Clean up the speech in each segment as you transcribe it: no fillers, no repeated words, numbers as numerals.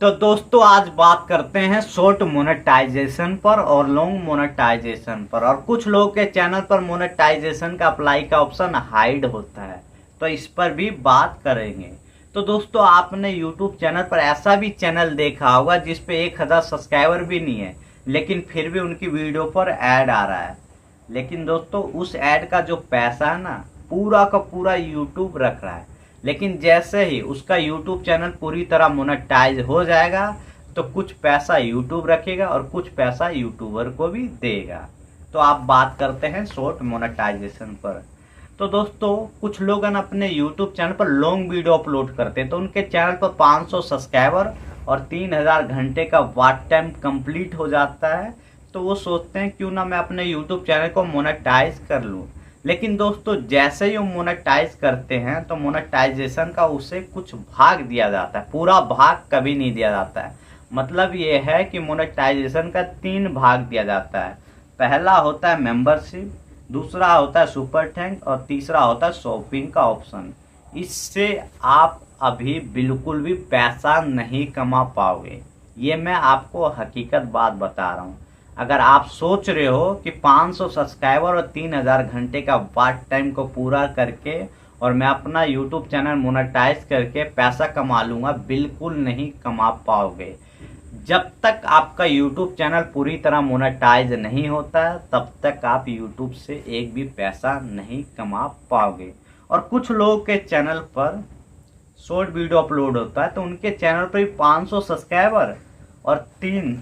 तो दोस्तों आज बात करते हैं शॉर्ट मोनेटाइजेशन पर और लॉन्ग मोनेटाइजेशन पर। और कुछ लोग के चैनल पर मोनेटाइजेशन का अप्लाई का ऑप्शन हाइड होता है, तो इस पर भी बात करेंगे। तो दोस्तों आपने यूट्यूब चैनल पर ऐसा भी चैनल देखा होगा जिस पे 1000 सब्सक्राइबर भी नहीं है, लेकिन फिर भी उनकी वीडियो पर ऐड आ रहा है। लेकिन दोस्तों उस ऐड का जो पैसा है ना, पूरा का पूरा यूट्यूब रख रहा है। लेकिन जैसे ही उसका यूट्यूब चैनल पूरी तरह मोनेटाइज हो जाएगा तो कुछ पैसा यूट्यूब रखेगा और कुछ पैसा यूट्यूबर को भी देगा। तो आप बात करते हैं शॉर्ट मोनेटाइजेशन पर। तो दोस्तों कुछ लोग अपने यूट्यूब चैनल पर लॉन्ग वीडियो अपलोड करते हैं, तो उनके चैनल पर 500 सब्सक्राइबर और 3000 घंटे का वॉच टाइम कंप्लीट हो जाता है। तो वो सोचते हैं क्यों ना मैं अपने यूट्यूब चैनल को मोनेटाइज कर लूँ। लेकिन दोस्तों जैसे ही वो मोनेटाइज करते हैं तो मोनेटाइजेशन का उसे कुछ भाग दिया जाता है, पूरा भाग कभी नहीं दिया जाता है। मतलब ये है कि मोनेटाइजेशन का 3 भाग दिया जाता है। पहला होता है मेंबरशिप, दूसरा होता है सुपर थैंक और तीसरा होता है शॉपिंग का ऑप्शन। इससे आप अभी बिल्कुल भी पैसा नहीं कमा पाओगे, ये मैं आपको हकीकत बात बता रहा हूँ। अगर आप सोच रहे हो कि 500 सब्सक्राइबर और 3000 घंटे का वॉच टाइम को पूरा करके और मैं अपना यूट्यूब चैनल मोनेटाइज करके पैसा कमा लूँगा, बिल्कुल नहीं कमा पाओगे। जब तक आपका यूट्यूब चैनल पूरी तरह मोनेटाइज नहीं होता है तब तक आप यूट्यूब से एक भी पैसा नहीं कमा पाओगे। और कुछ लोगों के चैनल पर शॉर्ट वीडियो अपलोड होता है तो उनके चैनल पर 500 सब्सक्राइबर और 3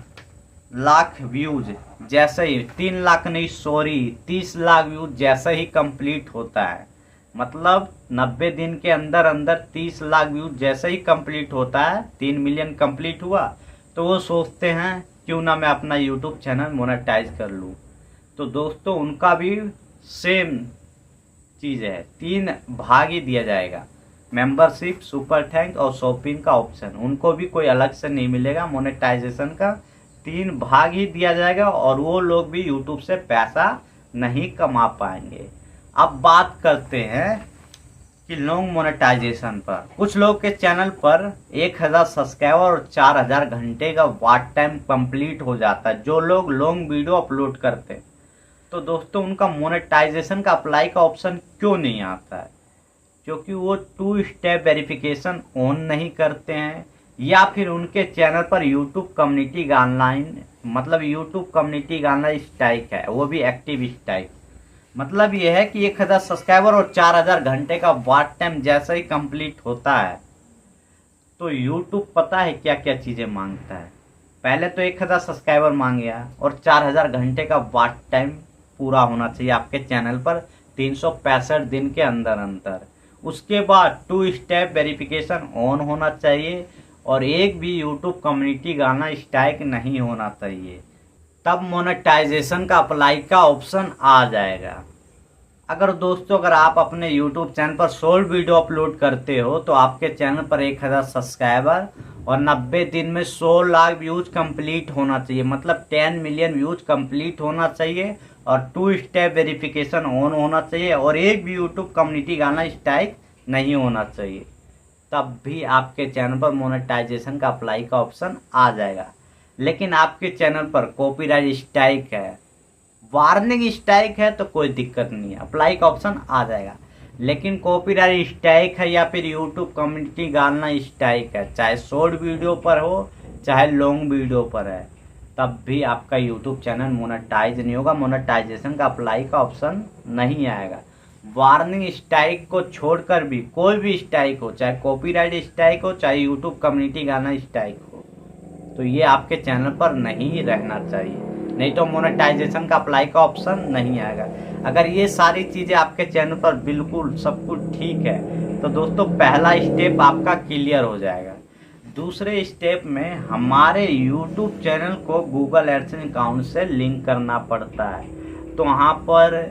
लाख व्यूज जैसे ही 3 लाख नहीं सॉरी 30 लाख व्यूज जैसे ही कंप्लीट होता है, मतलब 90 दिन के अंदर अंदर 30 लाख व्यूज जैसे ही कंप्लीट होता है, 3 मिलियन कंप्लीट हुआ, तो वो सोचते हैं क्यों ना मैं अपना यूट्यूब चैनल मोनेटाइज कर लूँ। तो दोस्तों उनका भी सेम चीज़ है, 3 भाग ही दिया जाएगा, मेंबरशिप, सुपर थैंक और शॉपिंग का ऑप्शन। उनको भी कोई अलग से नहीं मिलेगा, मोनेटाइजेशन का 3 भाग ही दिया जाएगा और वो लोग भी यूट्यूब से पैसा नहीं कमा पाएंगे। अब बात करते हैं कि लॉन्ग मोनेटाइजेशन पर। कुछ लोग के चैनल पर 1000 सब्सक्राइबर और 4000 घंटे का वॉच टाइम कंप्लीट हो जाता है, जो लोग लॉन्ग वीडियो अपलोड करते हैं। तो दोस्तों उनका मोनेटाइजेशन का अप्लाई का ऑप्शन क्यों नहीं आता है? क्योंकि वो 2 स्टेप वेरिफिकेशन ऑन नहीं करते हैं, या फिर उनके चैनल पर यूट्यूब कम्युनिटी गाइडलाइन, मतलब यूट्यूब कम्युनिटी गाइडलाइन स्ट्राइक है, वो भी एक्टिव स्ट्राइक। मतलब ये है कि 1000 सब्सक्राइबर और 4000 घंटे का वॉच टाइम जैसे ही कंप्लीट होता है तो यूट्यूब पता है क्या क्या चीज़ें मांगता है। पहले तो 1000 सब्सक्राइबर मांग गया और 4000 घंटे का वॉच टाइम पूरा होना चाहिए आपके चैनल पर 365 दिन के अंदर अंदर। उसके बाद 2 स्टेप वेरिफिकेशन ऑन होना चाहिए और एक भी यूट्यूब कम्युनिटी गाना स्ट्राइक नहीं होना चाहिए, तब मोनेटाइजेशन का अप्लाई का ऑप्शन आ जाएगा। अगर आप अपने यूट्यूब चैनल पर शॉर्ट वीडियो अपलोड करते हो तो आपके चैनल पर 1000 सब्सक्राइबर और 90 दिन में 100 लाख व्यूज कंप्लीट होना चाहिए, मतलब 10 मिलियन व्यूज कंप्लीट होना चाहिए और 2 स्टेप वेरिफिकेशन ऑन होना चाहिए और एक भी यूट्यूब कम्युनिटी गाना स्ट्राइक नहीं होना चाहिए, तब भी आपके चैनल पर मोनेटाइजेशन का अप्लाई का ऑप्शन आ जाएगा। लेकिन आपके चैनल पर कॉपीराइट स्ट्राइक है, वार्निंग स्ट्राइक है तो कोई दिक्कत नहीं है, अप्लाई का ऑप्शन आ जाएगा। लेकिन कॉपीराइट स्ट्राइक है या फिर यूट्यूब कम्युनिटी गाइडलाइन स्ट्राइक है, चाहे शॉर्ट वीडियो पर हो चाहे लॉन्ग वीडियो पर है, तब भी आपका यूट्यूब चैनल मोनेटाइज नहीं होगा, मोनेटाइजेशन का अप्लाई का ऑप्शन नहीं आएगा। वार्निंग स्ट्राइक को छोड़कर भी कोई भी स्ट्राइक हो, चाहे कॉपीराइट स्ट्राइक हो चाहे यूट्यूब कम्युनिटी गाना स्ट्राइक हो, तो ये आपके चैनल पर नहीं रहना चाहिए, नहीं तो मोनेटाइजेशन का अप्लाई का ऑप्शन नहीं आएगा। अगर ये सारी चीज़ें आपके चैनल पर बिल्कुल सब कुछ ठीक है तो दोस्तों पहला स्टेप आपका क्लियर हो जाएगा। दूसरे स्टेप में हमारे यूट्यूब चैनल को गूगल एडसेंस अकाउंट से लिंक करना पड़ता है। तो वहाँ पर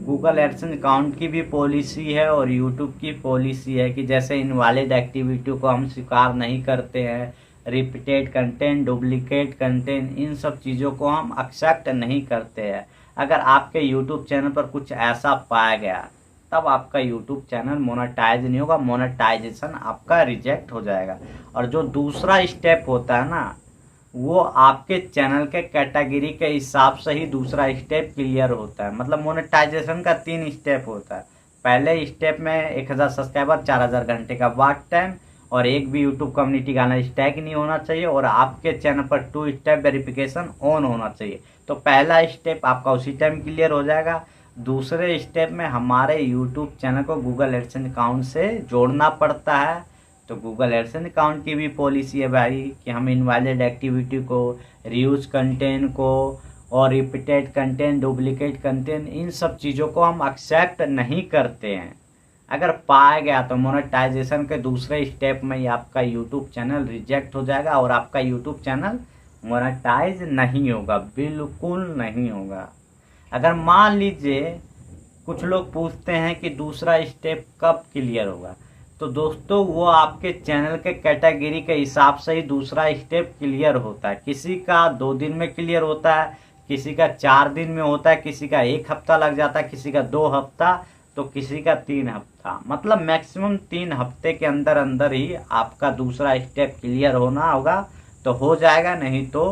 गूगल एडसेंस अकाउंट की भी पॉलिसी है और यूट्यूब की पॉलिसी है कि जैसे इनवैलिड एक्टिविटी को हम स्वीकार नहीं करते हैं, रिपीटेड कंटेंट, डुप्लीकेट कंटेंट, इन सब चीज़ों को हम एक्सेप्ट नहीं करते हैं। अगर आपके यूट्यूब चैनल पर कुछ ऐसा पाया गया तब आपका यूट्यूब चैनल मोनेटाइज नहीं होगा, मोनेटाइजेशन आपका रिजेक्ट हो जाएगा। और जो दूसरा स्टेप होता है ना, वो आपके चैनल के कैटेगरी के हिसाब से ही दूसरा स्टेप क्लियर होता है। मतलब मोनेटाइजेशन का 3 स्टेप होता है। पहले स्टेप में 1000 सब्सक्राइबर, 4000 घंटे का वॉच टाइम और एक भी यूट्यूब कम्युनिटी गाना स्टैक नहीं होना चाहिए, और आपके चैनल पर 2 स्टेप वेरिफिकेशन ऑन होना चाहिए। तो पहला स्टेप आपका उसी टाइम क्लियर हो जाएगा। दूसरे स्टेप में हमारे यूट्यूब चैनल को गूगल एडसेंस अकाउंट से जोड़ना पड़ता है। तो गूगल एडसेंस अकाउंट की भी पॉलिसी है भाई कि हम इनवैलिड एक्टिविटी को, रीयूज कंटेंट को और रिपीटेड कंटेंट, डुप्लीकेट कंटेंट, इन सब चीज़ों को हम एक्सेप्ट नहीं करते हैं। अगर पाया गया तो मोनेटाइजेशन के दूसरे स्टेप में ही आपका यूट्यूब चैनल रिजेक्ट हो जाएगा और आपका यूट्यूब चैनल मोनेटाइज नहीं होगा, बिल्कुल नहीं होगा। अगर मान लीजिए कुछ लोग पूछते हैं कि दूसरा स्टेप कब क्लियर होगा, तो दोस्तों वो आपके चैनल के कैटेगरी के हिसाब से ही दूसरा स्टेप क्लियर होता है। किसी का 2 दिन में क्लियर होता है, किसी का 4 दिन में होता है, किसी का 1 हफ्ता लग जाता है, किसी का 2 हफ्ता, तो किसी का 3 हफ्ता। मतलब मैक्सिमम 3 हफ्ते के अंदर अंदर ही आपका दूसरा स्टेप क्लियर होना होगा, तो हो जाएगा, नहीं तो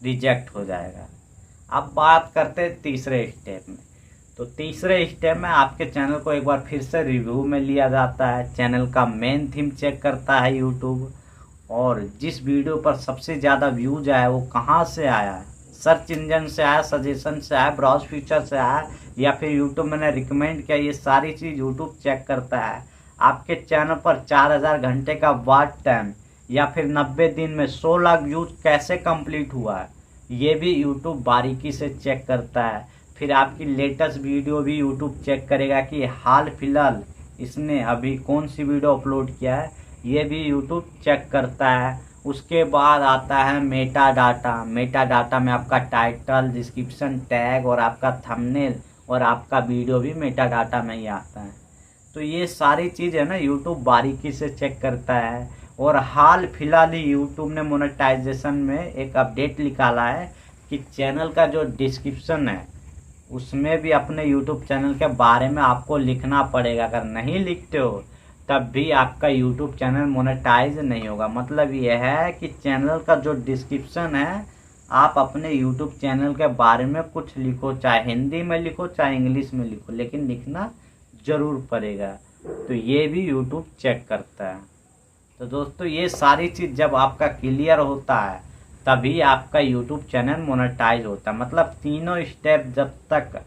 रिजेक्ट हो जाएगा। अब बात करते हैं तीसरे स्टेप में। तो तीसरे स्टेप में आपके चैनल को एक बार फिर से रिव्यू में लिया जाता है। चैनल का मेन थीम चेक करता है यूट्यूब, और जिस वीडियो पर सबसे ज़्यादा व्यूज आया वो कहाँ से आया, सर्च इंजन से आया, सजेशन से आया, ब्राउज फीचर से आया, या फिर यूट्यूब मैंने रिकमेंड किया, ये सारी चीज़ यूट्यूब चेक करता है। आपके चैनल पर 4000 घंटे का वॉच टाइम या फिर 90 दिन में 100 लाख व्यूज कैसे कंप्लीट हुआ है, ये भी यूट्यूब बारीकी से चेक करता है। फिर आपकी लेटेस्ट वीडियो भी यूट्यूब चेक करेगा कि हाल फिलहाल इसने अभी कौन सी वीडियो अपलोड किया है, ये भी यूट्यूब चेक करता है। उसके बाद आता है मेटा डाटा। मेटा डाटा में आपका टाइटल, डिस्क्रिप्शन, टैग और आपका थंबनेल और आपका वीडियो भी मेटा डाटा में ही आता है। तो ये सारी चीज़ है ना यूट्यूब बारीकी से चेक करता है। और हाल फिलहाल ही यूट्यूब ने मोनेटाइजेशन में एक अपडेट निकाला है कि चैनल का जो डिस्क्रिप्शन है उसमें भी अपने यूट्यूब चैनल के बारे में आपको लिखना पड़ेगा। अगर नहीं लिखते हो तब भी आपका यूट्यूब चैनल मोनेटाइज नहीं होगा। मतलब यह है कि चैनल का जो डिस्क्रिप्शन है, आप अपने यूट्यूब चैनल के बारे में कुछ लिखो, चाहे हिंदी में लिखो चाहे इंग्लिश में लिखो, लेकिन लिखना ज़रूर पड़ेगा। तो ये भी यूट्यूब चेक करता है। तो दोस्तों ये सारी चीज़ जब आपका क्लियर होता है तभी आपका यूट्यूब चैनल मोनेटाइज होता है। मतलब तीनों स्टेप जब तक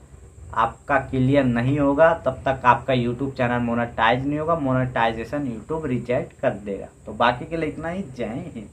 आपका क्लियर नहीं होगा तब तक आपका यूट्यूब चैनल मोनेटाइज नहीं होगा, मोनेटाइजेशन यूट्यूब रिजेक्ट कर देगा। तो बाकी के लिए इतना ही। जय हिंद।